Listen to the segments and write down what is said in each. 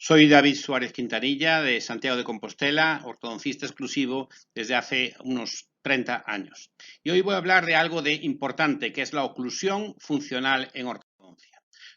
Soy David Suárez Quintanilla, de Santiago de Compostela, ortodoncista exclusivo desde hace unos 30 años. Y hoy voy a hablar de algo importante, que es la oclusión funcional en ortodoncia.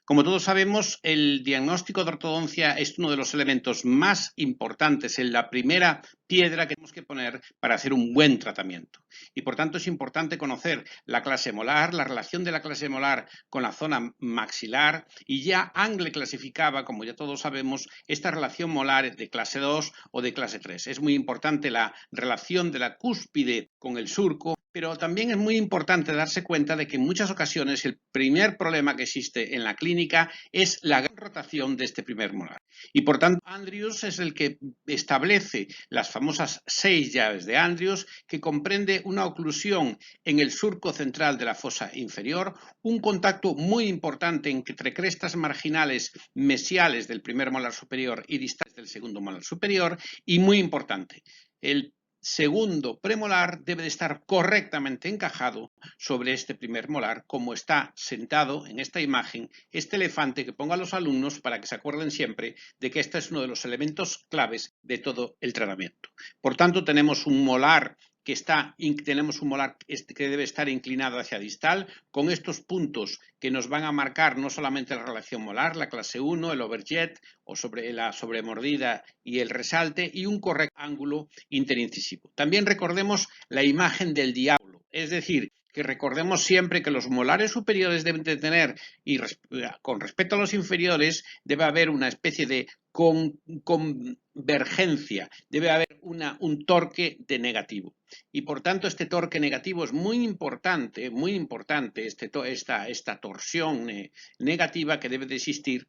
Como todos sabemos, el diagnóstico de ortodoncia es uno de los elementos más importantes, en la primera piedra que tenemos que poner para hacer un buen tratamiento. Y por tanto es importante conocer la clase molar, la relación de la clase molar con la zona maxilar, y ya Angle clasificaba, como ya todos sabemos, esta relación molar de clase 2 o de clase 3. Es muy importante la relación de la cúspide con el surco, pero también es muy importante darse cuenta de que en muchas ocasiones el primer problema que existe en la clínica es la gran rotación de este primer molar. Y por tanto, Andrews es el que establece las famosas 6 llaves de Andrews, que comprende una oclusión en el surco central de la fosa inferior, un contacto muy importante entre crestas marginales mesiales del primer molar superior y distales del segundo molar superior, y muy importante, el segundo premolar debe de estar correctamente encajado sobre este primer molar, como está sentado en esta imagen este elefante que pongo a los alumnos para que se acuerden siempre de que este es uno de los elementos claves de todo el tratamiento. Por tanto, tenemos un molar que debe estar inclinado hacia distal, con estos puntos que nos van a marcar no solamente la relación molar, la clase 1, el overjet o la sobremordida y el resalte, y un correcto ángulo interincisivo. También recordemos la imagen del diablo, es decir, que recordemos siempre que los molares superiores deben de tener, y con respecto a los inferiores, debe haber una especie de convergencia, debe haber un torque de negativo. Y por tanto, este torque negativo es muy importante, esta torsión negativa que debe de existir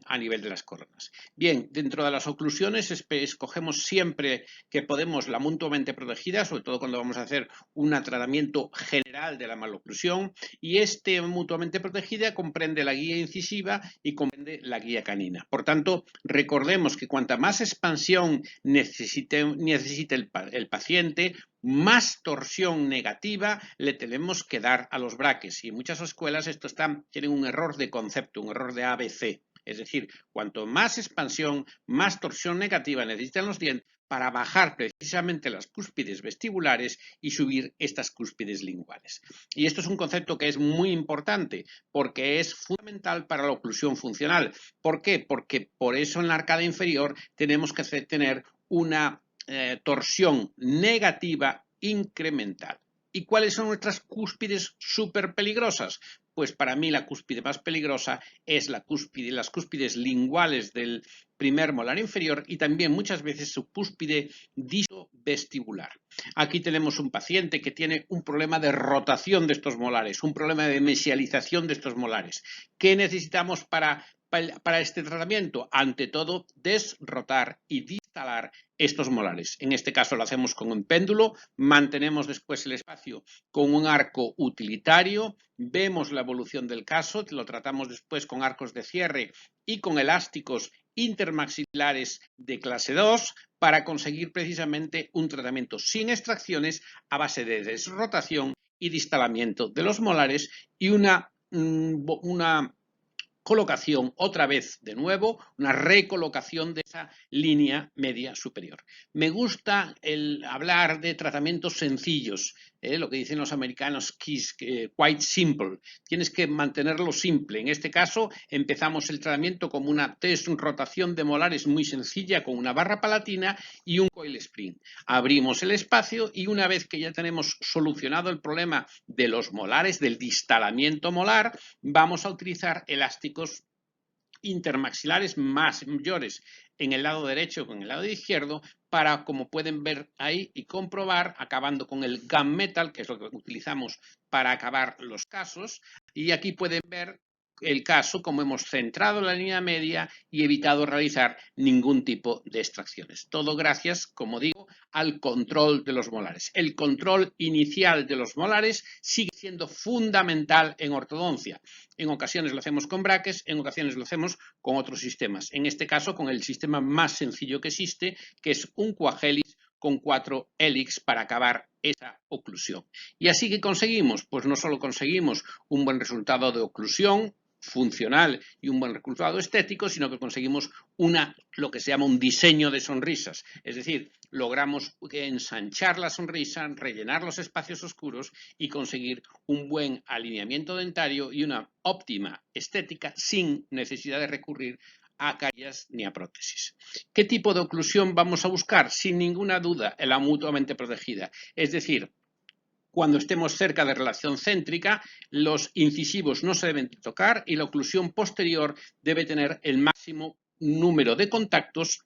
a nivel de las coronas. Bien, dentro de las oclusiones escogemos siempre que podemos la mutuamente protegida, sobre todo cuando vamos a hacer un tratamiento general de la maloclusión, y mutuamente protegida comprende la guía incisiva y comprende la guía canina. Por tanto, recordemos que cuanta más expansión necesite el paciente, más torsión negativa le tenemos que dar a los braques. Y en muchas escuelas tienen un error de concepto, un error de ABC. Es decir, cuanto más expansión, más torsión negativa necesitan los dientes para bajar precisamente las cúspides vestibulares y subir estas cúspides linguales. Y esto es un concepto que es muy importante porque es fundamental para la oclusión funcional. ¿Por qué? Porque por eso en la arcada inferior tenemos que tener una torsión negativa incremental. ¿Y cuáles son nuestras cúspides súper peligrosas? Pues para mí la cúspide más peligrosa es las cúspides linguales del primer molar inferior, y también muchas veces su cúspide distovestibular. Aquí tenemos un paciente que tiene un problema de rotación de estos molares, un problema de mesialización de estos molares. ¿Qué necesitamos para este tratamiento? Ante todo, desrotar y distalar estos molares. En este caso lo hacemos con un péndulo, mantenemos después el espacio con un arco utilitario, vemos la evolución del caso, lo tratamos después con arcos de cierre y con elásticos intermaxilares de clase 2 para conseguir precisamente un tratamiento sin extracciones a base de desrotación y distalamiento de los molares y una colocación otra vez de nuevo, una recolocación de esa línea media superior. Me gusta hablar de tratamientos sencillos, lo que dicen los americanos, quite simple. Tienes que mantenerlo simple. En este caso empezamos el tratamiento como una rotación de molares muy sencilla con una barra palatina y un coil spring. Abrimos el espacio y una vez que ya tenemos solucionado el problema de los molares, del distalamiento molar, vamos a utilizar elásticos intermaxilares mayores en el lado derecho que en el lado izquierdo para, como pueden ver ahí y comprobar, acabando con el gunmetal, que es lo que utilizamos para acabar los casos. Y aquí pueden ver el caso como hemos centrado la línea media y evitado realizar ningún tipo de extracciones. Todo gracias, como digo, al control de los molares. El control inicial de los molares sigue siendo fundamental en ortodoncia. En ocasiones lo hacemos con braques, en ocasiones lo hacemos con otros sistemas. En este caso, con el sistema más sencillo que existe, que es un Quahelix con 4 hélix para acabar esa oclusión. ¿Y así que conseguimos? Pues no solo conseguimos un buen resultado de oclusión, funcional y un buen resultado estético, sino que conseguimos lo que se llama un diseño de sonrisas. Es decir, logramos ensanchar la sonrisa, rellenar los espacios oscuros y conseguir un buen alineamiento dentario y una óptima estética sin necesidad de recurrir a caries ni a prótesis. ¿Qué tipo de oclusión vamos a buscar? Sin ninguna duda, la mutuamente protegida. Es decir, cuando estemos cerca de relación céntrica, los incisivos no se deben tocar y la oclusión posterior debe tener el máximo número de contactos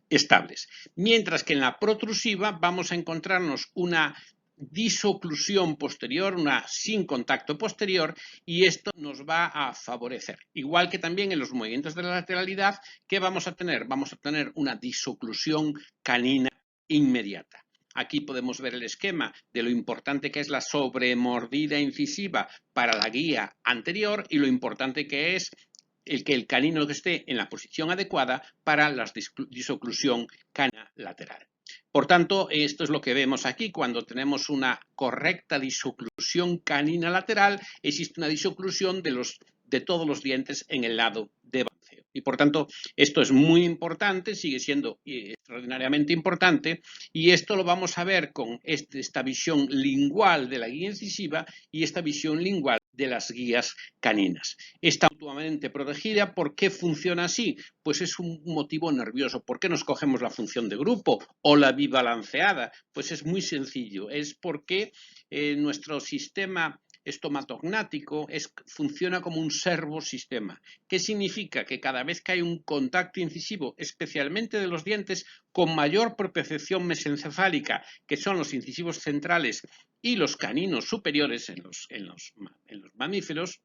estables. Mientras que en la protrusiva vamos a encontrarnos una disoclusión posterior, una sin contacto posterior, y esto nos va a favorecer. Igual que también en los movimientos de la lateralidad, ¿qué vamos a tener? Vamos a tener una disoclusión canina inmediata. Aquí podemos ver el esquema de lo importante que es la sobremordida incisiva para la guía anterior y lo importante que es que el canino que esté en la posición adecuada para la disoclusión canina lateral. Por tanto, esto es lo que vemos aquí. Cuando tenemos una correcta disoclusión canina lateral, existe una disoclusión de todos los dientes en el lado de balanceo. Y por tanto, esto es muy importante, sigue siendo extraordinariamente importante, y esto lo vamos a ver con esta visión lingual de la guía incisiva y esta visión lingual de las guías caninas. Está mutuamente protegida. ¿Por qué funciona así? Pues es un motivo nervioso. ¿Por qué no escogemos la función de grupo o la bibalanceada? Pues es muy sencillo. Es porque nuestro sistema estomatognático funciona como un servosistema. ¿Qué significa? Que cada vez que hay un contacto incisivo, especialmente de los dientes con mayor propiocepción mesencefálica, que son los incisivos centrales y los caninos superiores en los mamíferos,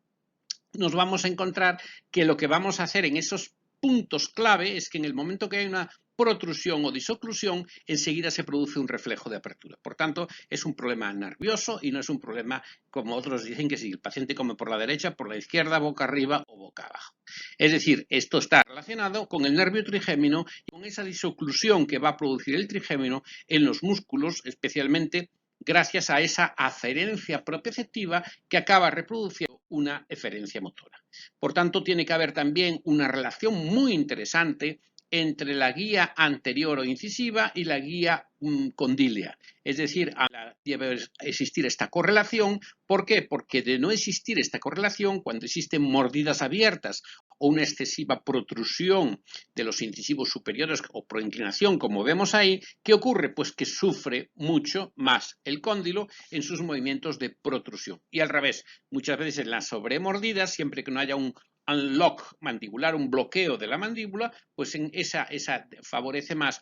nos vamos a encontrar que lo que vamos a hacer en esos puntos clave es que en el momento que hay una protrusión o disoclusión, enseguida se produce un reflejo de apertura. Por tanto, es un problema nervioso y no es un problema, como otros dicen, que si el paciente come por la derecha, por la izquierda, boca arriba o boca abajo. Es decir, esto está relacionado con el nervio trigémino y con esa disoclusión que va a producir el trigémino en los músculos, especialmente gracias a esa aferencia propioceptiva que acaba reproduciendo una eferencia motora. Por tanto, tiene que haber también una relación muy interesante entre la guía anterior o incisiva y la guía condílea. Es decir, debe existir esta correlación. ¿Por qué? Porque de no existir esta correlación, cuando existen mordidas abiertas o una excesiva protrusión de los incisivos superiores o proinclinación, como vemos ahí, ¿qué ocurre? Pues que sufre mucho más el cóndilo en sus movimientos de protrusión. Y al revés, muchas veces en las sobremordidas, siempre que no haya un unlock mandibular, un bloqueo de la mandíbula, pues en esa favorece más,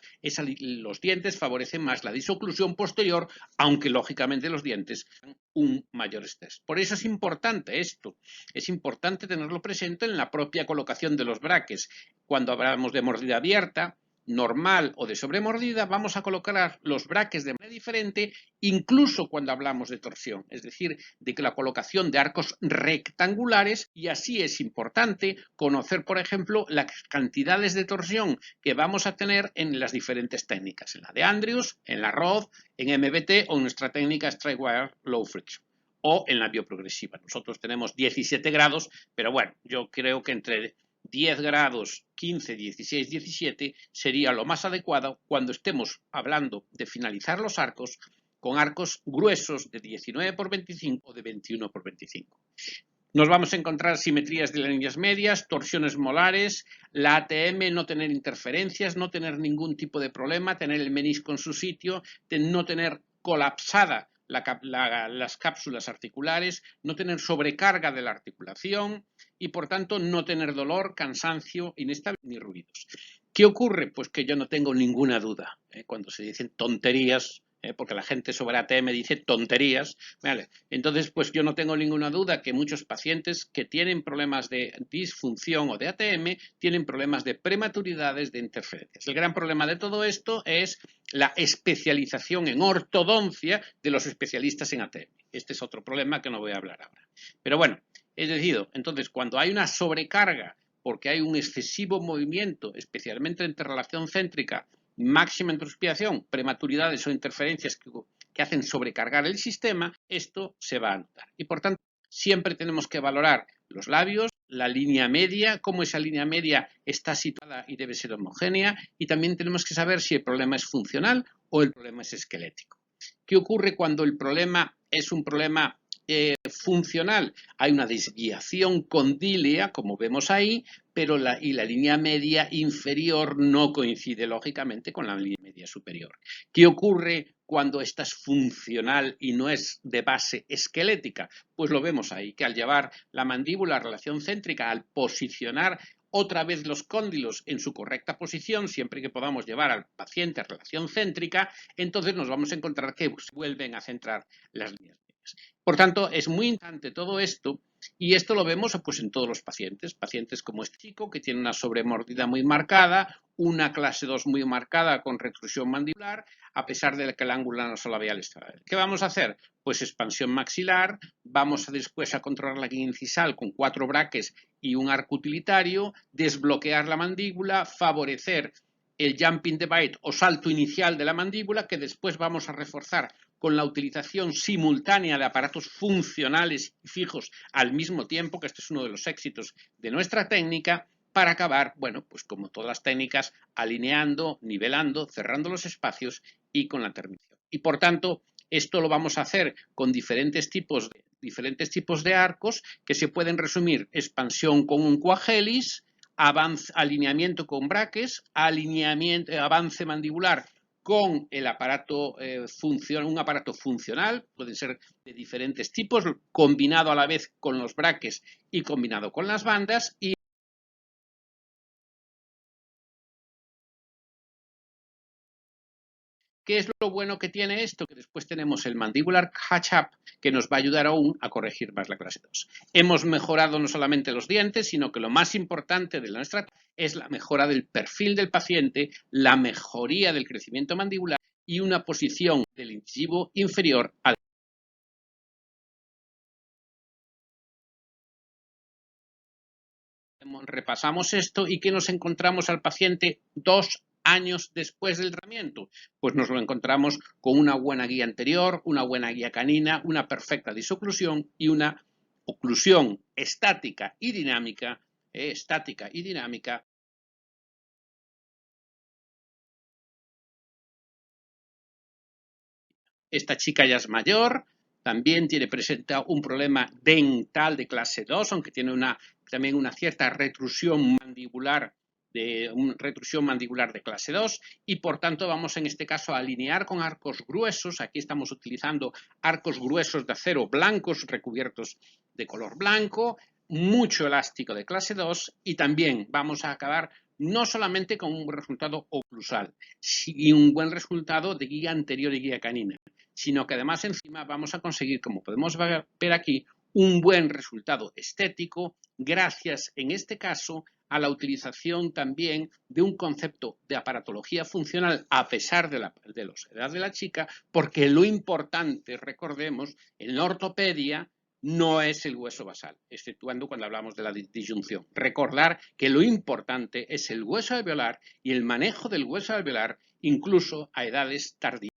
los dientes favorecen más la disoclusión posterior, aunque lógicamente los dientes tienen un mayor estrés. Por eso es importante esto, es importante tenerlo presente en la propia colocación de los braques. Cuando hablamos de mordida abierta, normal o de sobremordida, vamos a colocar los braques de manera diferente, incluso cuando hablamos de torsión, es decir, de que la colocación de arcos rectangulares, y así es importante conocer, por ejemplo, las cantidades de torsión que vamos a tener en las diferentes técnicas, en la de Andrews, en la Roth, en MBT o en nuestra técnica Straight Wire Low Friction, o en la bioprogresiva. Nosotros tenemos 17 grados, pero bueno, yo creo que entre 10 grados, 15, 16, 17 sería lo más adecuado cuando estemos hablando de finalizar los arcos con arcos gruesos de 19 por 25 o de 21 por 25. Nos vamos a encontrar simetrías de las líneas medias, torsiones molares, la ATM, no tener interferencias, no tener ningún tipo de problema, tener el menisco en su sitio, no tener colapsada las cápsulas articulares, no tener sobrecarga de la articulación y, por tanto, no tener dolor, cansancio, inestabilidad ni ruidos. ¿Qué ocurre? Pues que yo no tengo ninguna duda cuando se dicen tonterías, porque la gente sobre ATM dice tonterías, ¿vale? Entonces, pues yo no tengo ninguna duda que muchos pacientes que tienen problemas de disfunción o de ATM tienen problemas de prematuridades, de interferencias. El gran problema de todo esto es la especialización en ortodoncia de los especialistas en ATM. Este es otro problema que no voy a hablar ahora. Pero bueno, es decir, entonces cuando hay una sobrecarga porque hay un excesivo movimiento, especialmente entre relación céntrica, máxima introspiración, prematuridades o interferencias que hacen sobrecargar el sistema, esto se va a notar. Y por tanto, siempre tenemos que valorar los labios, la línea media, cómo esa línea media está situada y debe ser homogénea, y también tenemos que saber si el problema es funcional o el problema es esquelético. ¿Qué ocurre cuando el problema es un problema funcional? Hay una desviación condílea, como vemos ahí, pero la línea media inferior no coincide lógicamente con la línea media superior. ¿Qué ocurre cuando esta es funcional y no es de base esquelética? Pues lo vemos ahí, que al llevar la mandíbula a relación céntrica, al posicionar otra vez los cóndilos en su correcta posición, siempre que podamos llevar al paciente a relación céntrica, entonces nos vamos a encontrar que vuelven a centrar las líneas medias. Por tanto, es muy importante todo esto, y esto lo vemos pues, en todos los pacientes. Pacientes como este chico, que tiene una sobremordida muy marcada, una clase 2 muy marcada con retrusión mandibular, a pesar de que el ángulo nasolabial está. ¿Qué vamos a hacer? Pues expansión maxilar, vamos después a controlar la guía incisal con 4 braques y un arco utilitario, desbloquear la mandíbula, favorecer el jumping divide o salto inicial de la mandíbula, que después vamos a reforzar con la utilización simultánea de aparatos funcionales y fijos al mismo tiempo, que este es uno de los éxitos de nuestra técnica, para acabar, bueno, pues como todas las técnicas, alineando, nivelando, cerrando los espacios y con la terminación. Y por tanto, esto lo vamos a hacer con diferentes tipos de arcos que se pueden resumir: expansión con un coagelis, alineamiento con braques, avance mandibular con el aparato un aparato funcional, pueden ser de diferentes tipos, combinado a la vez con los braques y combinado con las bandas. Y ¿qué es lo bueno que tiene esto? Que después tenemos el mandibular catch-up, que nos va a ayudar aún a corregir más la clase 2. Hemos mejorado no solamente los dientes, sino que lo más importante de nuestra es la mejora del perfil del paciente, la mejoría del crecimiento mandibular y una posición del incisivo inferior al. Repasamos esto y ¿qué nos encontramos al paciente 2 años después del tratamiento? Pues nos lo encontramos con una buena guía anterior, una buena guía canina, una perfecta disoclusión y una oclusión estática y dinámica. Esta chica ya es mayor, también presenta un problema dental de clase 2, aunque tiene también una cierta retrusión mandibular de clase 2, y por tanto vamos en este caso a alinear con arcos gruesos. Aquí estamos utilizando arcos gruesos de acero blancos recubiertos de color blanco, mucho elástico de clase 2, y también vamos a acabar no solamente con un resultado oclusal, sino un buen resultado de guía anterior y guía canina, sino que además encima vamos a conseguir, como podemos ver aquí, un buen resultado estético gracias, en este caso, a la utilización también de un concepto de aparatología funcional a pesar de la edad de la chica, porque lo importante, recordemos, en la ortopedia no es el hueso basal, exceptuando cuando hablamos de la disyunción. Recordar que lo importante es el hueso alveolar y el manejo del hueso alveolar incluso a edades tardías.